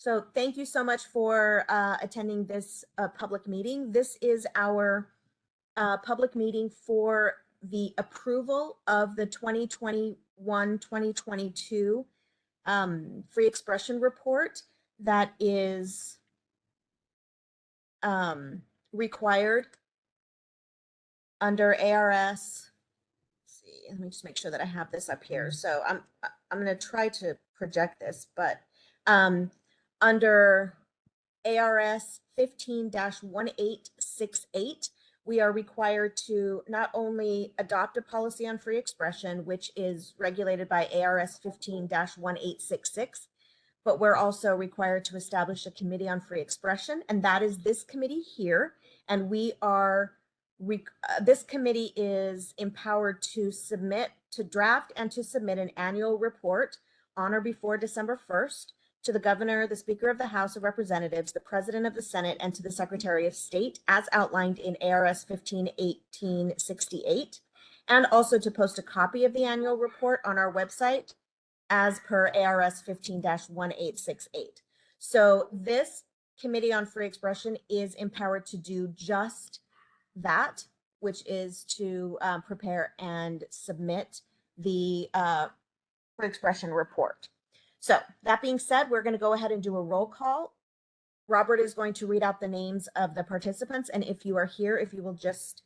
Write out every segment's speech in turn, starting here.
So thank you so much for attending this public meeting. This is our public meeting for the approval of the 2021-2022 free expression report that is required under ARS. Let's see, let me just make sure that I have this up here. So I'm going to try to project this, but under ARS 15-1868, we are required to not only adopt a policy on free expression, which is regulated by ARS 15-1866, but we're also required to establish a committee on free expression, and that is this committee here. And we are, this committee is empowered to draft and to submit an annual report on or before December 1st to the governor, the Speaker of the House of Representatives, the President of the Senate, and to the Secretary of State, as outlined in ARS 15-1868, and also to post a copy of the annual report on our website as per ARS 15-1868. So this Committee on Free Expression is empowered to do just that, which is to prepare and submit the free expression report. So that being said, we're going to go ahead and do a roll call. Robert is going to read out the names of the participants, and if you are here, if you will just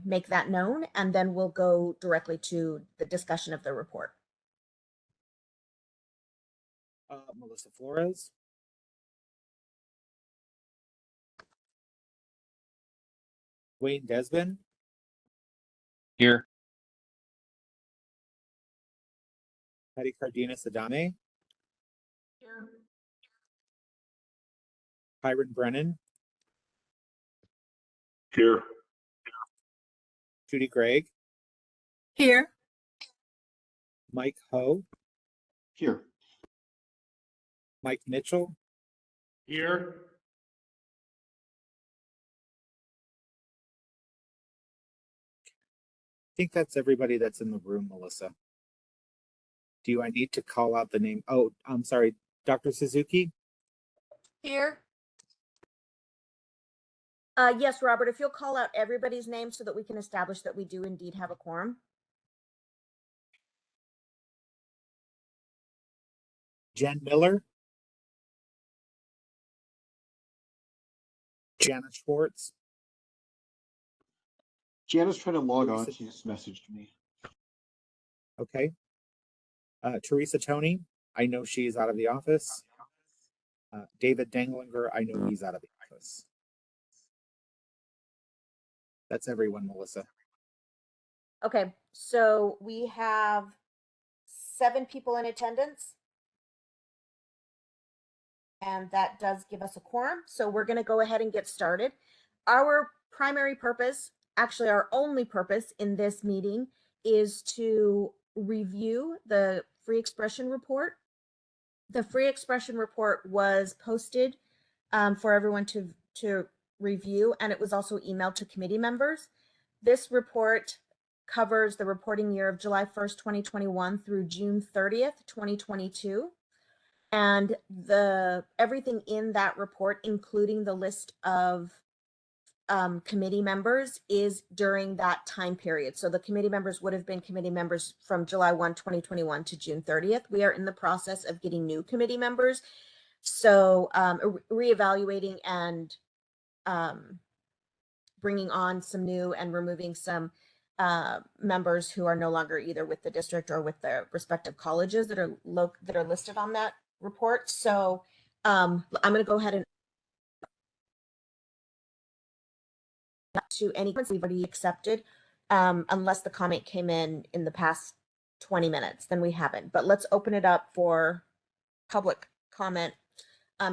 make that known, and then we'll go directly to the discussion of the report. Melissa Flores. Wayne Desmond. Here. Patty Cardenas Adame. Here. Hiram Brennan. Here. Judy Gregg. Here. Mike Ho. Here. Mike Mitchell. Here. I think that's everybody that's in the room, Melissa. Do I need to call out the name? Oh, I'm sorry, Dr. Suzuki? Here. Yes, Robert, if you'll call out everybody's name so that we can establish that we do indeed have a quorum. Jen Miller. Jana Schwartz. Jana's trying to log on. She just messaged me. Okay. Teresa Tony. I know she's out of the office. David Danglinger. I know he's out of the office. That's everyone, Melissa. Okay, so we have 7 people in attendance. And that does give us a quorum. So we're going to go ahead and get started. Our primary purpose, actually our only purpose in this meeting, is to review the free expression report. The free expression report was posted for everyone to review, and it was also emailed to committee members. This report covers the reporting year of July 1st, 2021 through June 30th, 2022. And everything in that report, including the list of committee members, is during that time period. So the committee members would have been committee members from July 1, 2021 to June 30th. We are in the process of getting new committee members. So reevaluating and bringing on some new and removing some members who are no longer either with the district or with their respective colleges that are listed on that report. So I'm going to go ahead and to any comments we've already accepted, unless the comment came in the past 20 minutes, then we haven't. But let's open it up for public comment,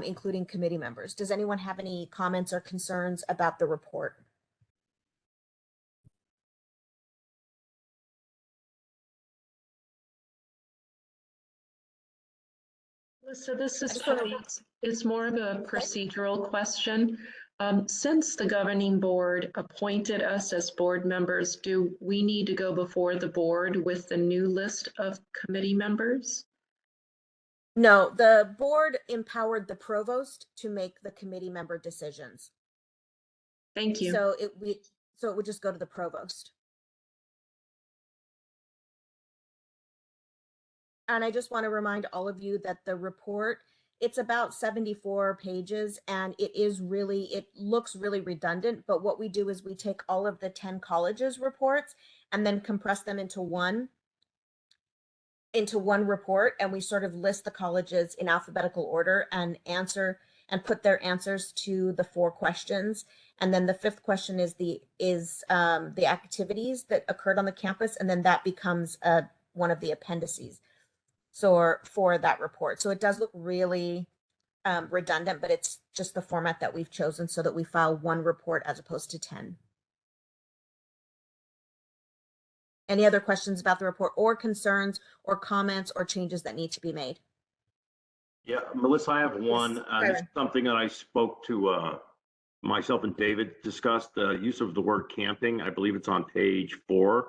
including committee members. Does anyone have any comments or concerns about the report? So this is Patty. It's more of a procedural question. Since the governing board appointed us as board members, do we need to go before the board with the new list of committee members? No, the board empowered the provost to make the committee member decisions. Thank you. So it would just go to the provost. And I just want to remind all of you that the report, it's about 74 pages, and it looks really redundant, but what we do is we take all of the 10 colleges reports and then compress them into one report, and we sort of list the colleges in alphabetical order and put their answers to the 4 questions. And then the 5th question is the activities that occurred on the campus, and then that becomes one of the appendices for that report. So it does look really redundant, but it's just the format that we've chosen so that we file one report as opposed to 10. Any other questions about the report, or concerns or comments or changes that need to be made? Yeah, Melissa, I have one. This is something that I spoke to myself and David discussed, the use of the word camping. I believe it's on page 4.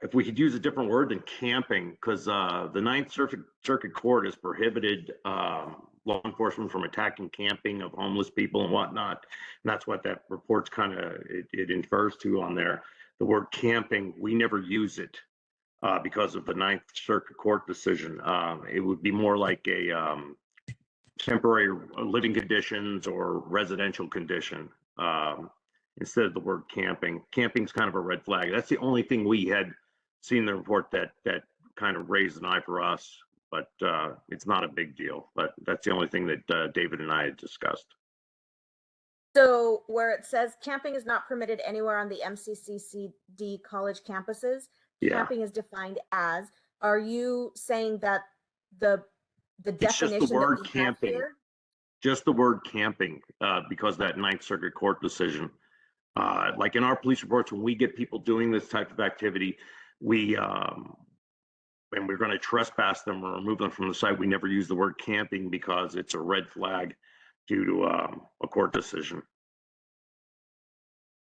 If we could use a different word than camping, because the Ninth Circuit Court has prohibited law enforcement from attacking camping of homeless people and whatnot. And that's what that report's kind of, it infers to on there. The word camping, we never use it because of the Ninth Circuit Court decision. It would be more like a temporary living conditions or residential condition instead of the word camping. Camping's kind of a red flag. That's the only thing we had seen in the report that kind of raised an eye for us, but it's not a big deal. But that's the only thing that David and I had discussed. So where it says camping is not permitted anywhere on the MCCCD college campuses, camping is defined as, are you saying that the definition It's just the word that we camping. have here? Just the word camping, because that Ninth Circuit Court decision. Like in our police reports, when we get people doing this type of activity, we and we're going to trespass them or remove them from the site, we never use the word camping because it's a red flag due to a court decision.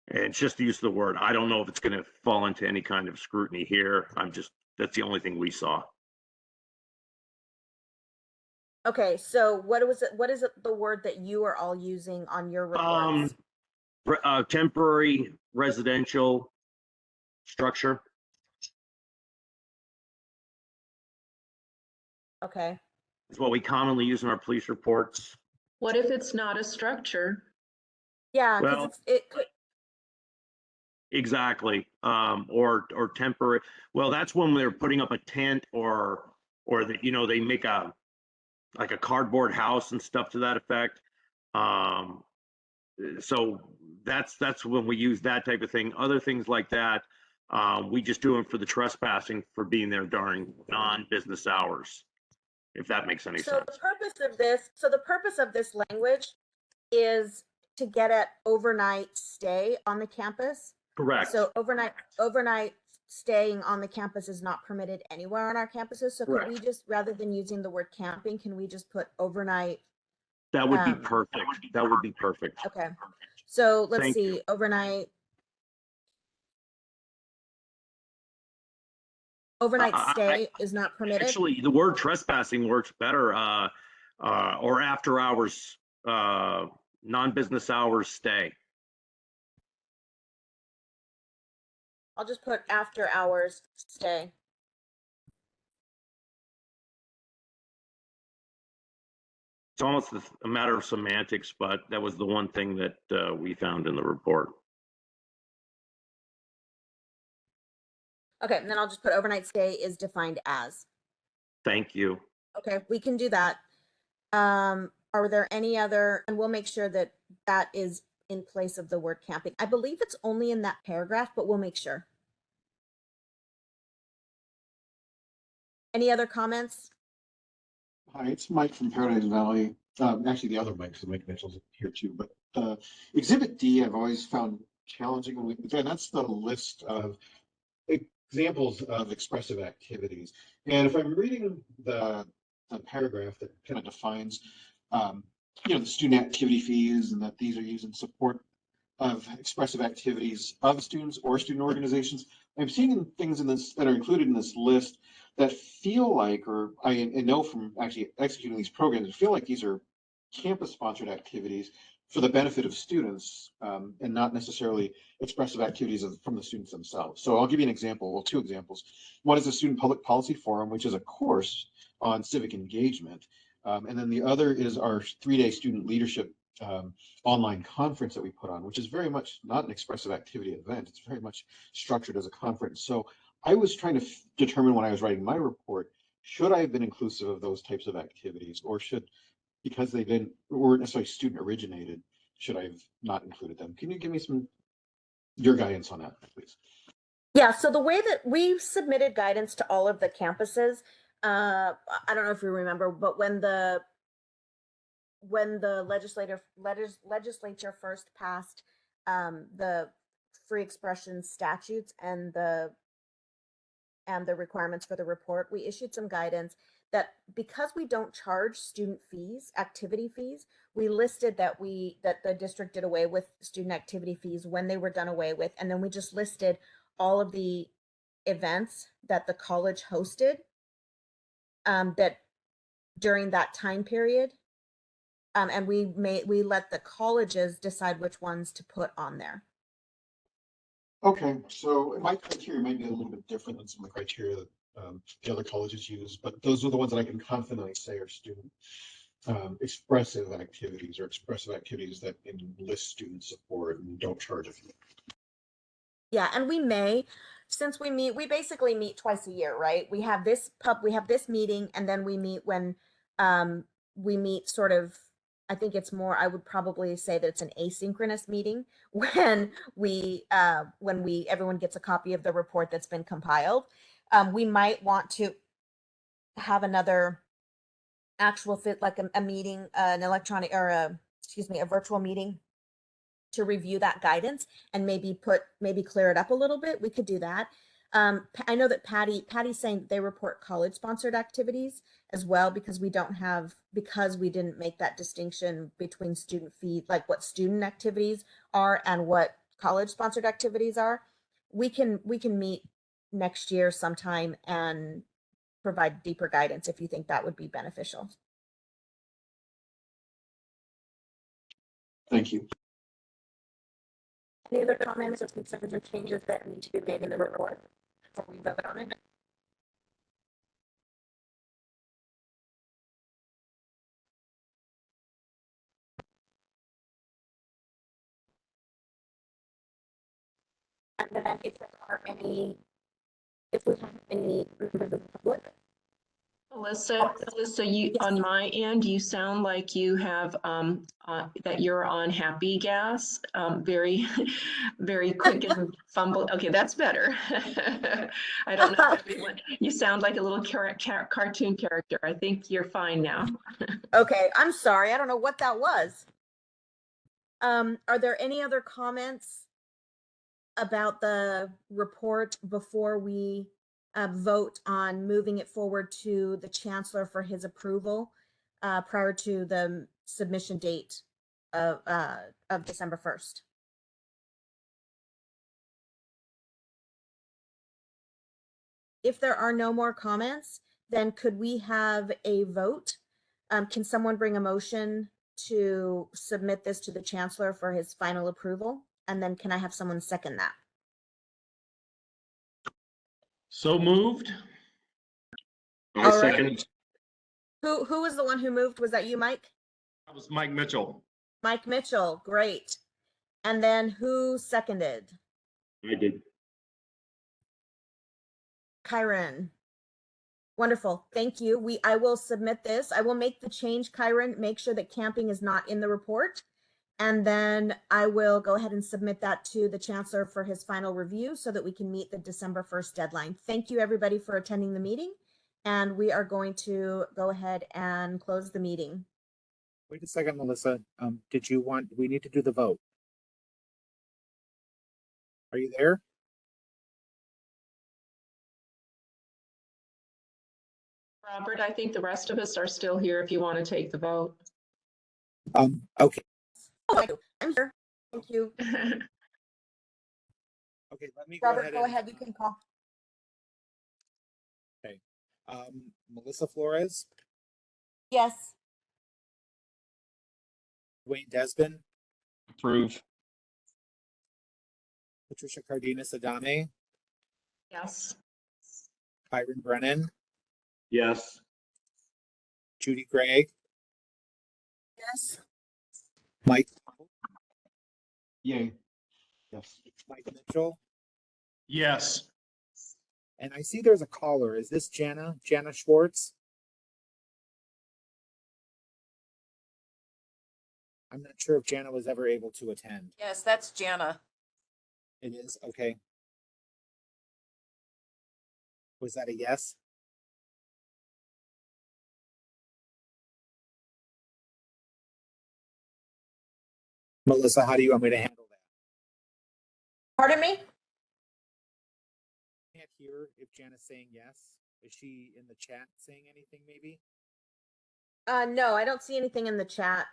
And it's just the use of the word. I don't know if it's going to fall into any kind of scrutiny here. That's the only thing we saw. Okay, so what is the word that you are all using on your reports? Temporary residential structure. Okay. Is what we commonly use in our police reports. What if it's not a structure? Yeah, because Well, it could. Exactly. Or temporary. Well, that's when they're putting up a tent or they make like a cardboard house and stuff to that effect. So that's when we use that type of thing. Other things like that, we just do them for the trespassing for being there during non-business hours, if that makes any sense. The purpose of this language is to get at overnight stay on the campus. Correct. So overnight staying on the campus is not permitted anywhere on our campuses. So could we just, rather than using the word camping, can we just put overnight? That would be perfect. That would be perfect. Okay. So let's Thank see, you. overnight stay is not permitted. Actually, the word trespassing works better, or after hours, non-business hours stay. I'll just put after hours stay. It's almost a matter of semantics, but that was the one thing that we found in the report. Okay, and then I'll just put overnight stay is defined as. Thank you. Okay, we can do that. Are there any other, and we'll make sure that that is in place of the word camping. I believe it's only in that paragraph, but we'll make sure. Any other comments? Hi, it's Mike from Paradise Valley. Actually, the other Mike, so Mike Mitchell's here too. But Exhibit D, I've always found challenging, and that's the list of examples of expressive activities. And if I'm reading the paragraph that kind of defines, the student activity fees, and that these are used in support of expressive activities of students or student organizations. I'm seeing things in this that are included in this list that feel like, or I know from actually executing these programs, feel like these are campus-sponsored activities for the benefit of students, and not necessarily expressive activities from the students themselves. So I'll give you an example, well, two examples. One is a student public policy forum, which is a course on civic engagement. And then the other is our 3-day student leadership online conference that we put on, which is very much not an expressive activity event. It's very much structured as a conference. So I was trying to determine when I was writing my report, should I have been inclusive of those types of activities, or should, because they weren't necessarily student originated, should I have not included them? Can you give me your guidance on that, please? Yeah, so the way that we've submitted guidance to all of the campuses, I don't know if you remember, but when the legislature first passed the free expression statutes and the requirements for the report, we issued some guidance that because we don't charge student fees, activity fees, we listed that the district did away with student activity fees when they were done away with, and then we just listed all of the events that the college hosted that during that time period. And we let the colleges decide which ones to put on there. Okay, so my criteria might be a little bit different than some of the criteria that the other colleges use, but those are the ones that I can confidently say are student expressive activities, or expressive activities that enlist student support and don't charge a fee. Yeah, and since we basically meet twice a year, right? We have this meeting, and then we meet when we meet sort of, I think it's more, I would probably say that it's an asynchronous meeting when everyone gets a copy of the report that's been compiled. We might want to have another actual fit, like a meeting, an electronic, or a virtual meeting to review that guidance and maybe clear it up a little bit. We could do that. I know that Patty's saying they report college sponsored activities as well, because we didn't make that distinction between student fee, like what student activities are and what college sponsored activities are. We can meet next year sometime and provide deeper guidance if you think that would be beneficial. Thank you. Any other comments or concerns or changes that need to be made in the report before we vote on it? And then if we have any members of the public. Alyssa, you, Yes. on my end, you sound like you have, that you're on happy gas, very, very quick and fumble. Okay, that's better. I don't know if everyone, you sound like a little cartoon character. I think you're fine now. Okay, I'm sorry. I don't know what that was. Are there any other comments about the report before we vote on moving it forward to the chancellor for his approval prior to the submission date of December 1st? If there are no more comments, then could we have a vote? Can someone bring a motion to submit this to the chancellor for his final approval? And then can I have someone second that? So moved. I All right. second. Who was the one who moved? Was that you, Mike? That was Mike Mitchell. Mike Mitchell, great. And then who seconded? I did. Kyron. Wonderful, thank you. I will submit this. I will make the change, Kyron, make sure that camping is not in the report. And then I will go ahead and submit that to the chancellor for his final review so that we can meet the December 1st deadline. Thank you everybody for attending the meeting. And we are going to go ahead and close the meeting. Wait a second, Melissa. We need to do the vote. Are you there? Robert, I think the rest of us are still here if you want to take the vote. Okay. Oh, I'm here. Thank you. Okay, let me go Robert, ahead go and, ahead. You can call. Melissa Flores, Yes. Dwayne Desbin, Approve. Patricia Cardenas Adame, Yes. Byron Brennan, Yes. Judy Gregg, Yes. Mike, Yay. Yes. Mike Mitchell, Yes. and I see there's a caller. Is this Jana Schwartz? I'm not sure if Jana was ever able to attend. Yes, that's Jana. It is, okay. Was that a yes? Melissa, how do you want me to handle that? Pardon me? Can't hear if Jana's saying yes. Is she in the chat saying anything maybe? No, I don't see anything in the chat.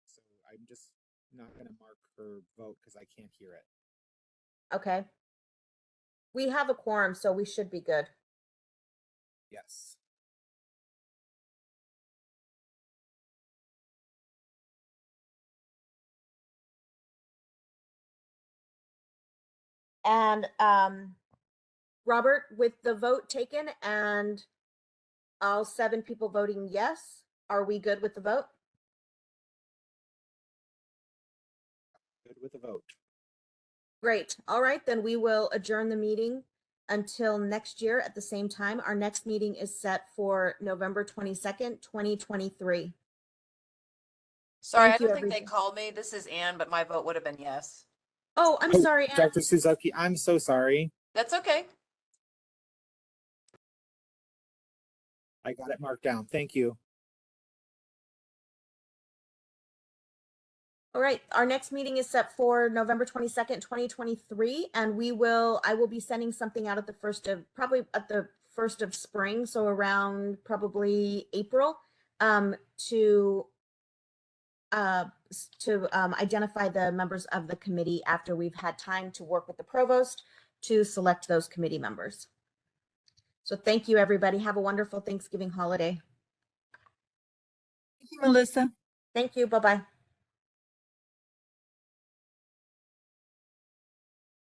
So I'm just not gonna mark her vote because I can't hear it. Okay. We have a quorum, so we should be good. Yes. And Robert, with the vote taken and all 7 people voting yes, are we good with the vote? Good with the vote. Great. All right, then we will adjourn the meeting until next year at the same time. Our next meeting is set for November 22nd, 2023. Sorry, Thank I you, don't think they everyone. called me. This is Ann, but my vote would have been yes. Oh, I'm sorry, Ann. Dr. Suzuki, I'm so sorry. That's okay. I got it marked down. Thank you. All right, our next meeting is set for November 22nd, 2023, and I will be sending something out at the probably at the first of spring, so around probably April, to identify the members of the committee after we've had time to work with the provost to select those committee members. So thank you, everybody. Have a wonderful Thanksgiving holiday. Thank you, Melissa. Thank you. Bye-bye.